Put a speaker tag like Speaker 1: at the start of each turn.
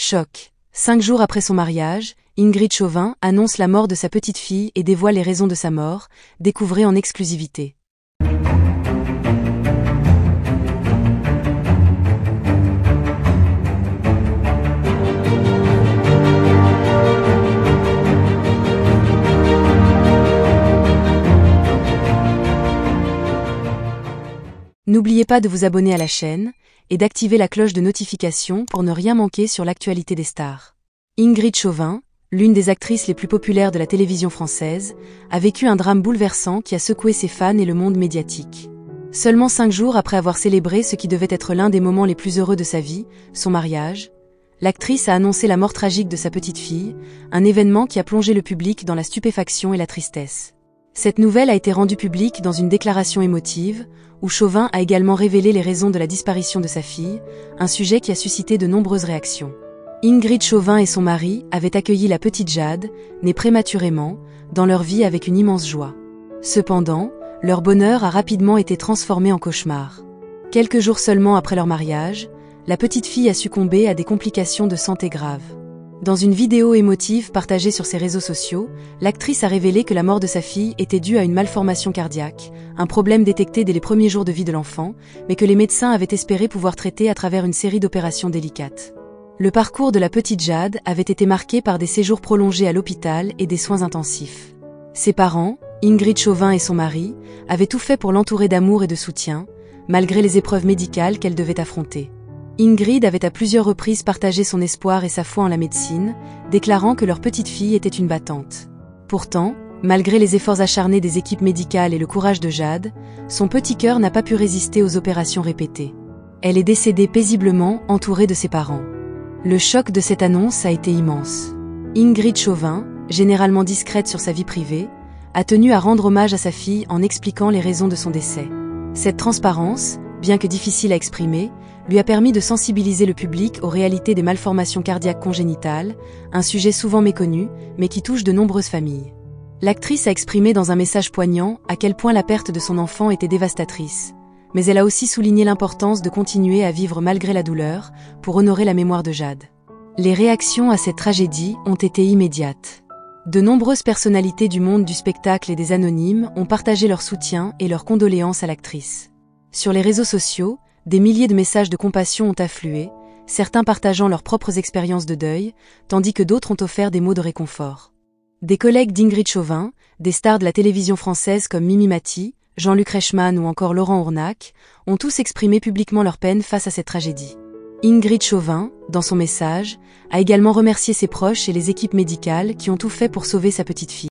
Speaker 1: Choc. 5 jours après son mariage, Ingrid Chauvin annonce la mort de sa petite fille et dévoile les raisons de sa mort, découvrez en exclusivité. N'oubliez pas de vous abonner à la chaîne et d'activer la cloche de notification pour ne rien manquer sur l'actualité des stars. Ingrid Chauvin, l'une des actrices les plus populaires de la télévision française, a vécu un drame bouleversant qui a secoué ses fans et le monde médiatique. Seulement 5 jours après avoir célébré ce qui devait être l'un des moments les plus heureux de sa vie, son mariage, l'actrice a annoncé la mort tragique de sa petite fille, un événement qui a plongé le public dans la stupéfaction et la tristesse. Cette nouvelle a été rendue publique dans une déclaration émotive, où Chauvin a également révélé les raisons de la disparition de sa fille, un sujet qui a suscité de nombreuses réactions. Ingrid Chauvin et son mari avaient accueilli la petite Jade, née prématurément, dans leur vie avec une immense joie. Cependant, leur bonheur a rapidement été transformé en cauchemar. Quelques jours seulement après leur mariage, la petite fille a succombé à des complications de santé graves. Dans une vidéo émotive partagée sur ses réseaux sociaux, l'actrice a révélé que la mort de sa fille était due à une malformation cardiaque, un problème détecté dès les premiers jours de vie de l'enfant, mais que les médecins avaient espéré pouvoir traiter à travers une série d'opérations délicates. Le parcours de la petite Jade avait été marqué par des séjours prolongés à l'hôpital et des soins intensifs. Ses parents, Ingrid Chauvin et son mari, avaient tout fait pour l'entourer d'amour et de soutien, malgré les épreuves médicales qu'elle devait affronter. Ingrid avait à plusieurs reprises partagé son espoir et sa foi en la médecine, déclarant que leur petite fille était une battante. Pourtant, malgré les efforts acharnés des équipes médicales et le courage de Jade, son petit cœur n'a pas pu résister aux opérations répétées. Elle est décédée paisiblement, entourée de ses parents. Le choc de cette annonce a été immense. Ingrid Chauvin, généralement discrète sur sa vie privée, a tenu à rendre hommage à sa fille en expliquant les raisons de son décès. Cette transparence, bien que difficile à exprimer, lui a permis de sensibiliser le public aux réalités des malformations cardiaques congénitales, un sujet souvent méconnu, mais qui touche de nombreuses familles. L'actrice a exprimé dans un message poignant à quel point la perte de son enfant était dévastatrice, mais elle a aussi souligné l'importance de continuer à vivre malgré la douleur, pour honorer la mémoire de Jade. Les réactions à cette tragédie ont été immédiates. De nombreuses personnalités du monde du spectacle et des anonymes ont partagé leur soutien et leurs condoléances à l'actrice. Sur les réseaux sociaux, des milliers de messages de compassion ont afflué, certains partageant leurs propres expériences de deuil, tandis que d'autres ont offert des mots de réconfort. Des collègues d'Ingrid Chauvin, des stars de la télévision française comme Mimi Mati, Jean-Luc Reichmann ou encore Laurent Ournac, ont tous exprimé publiquement leur peine face à cette tragédie. Ingrid Chauvin, dans son message, a également remercié ses proches et les équipes médicales qui ont tout fait pour sauver sa petite fille.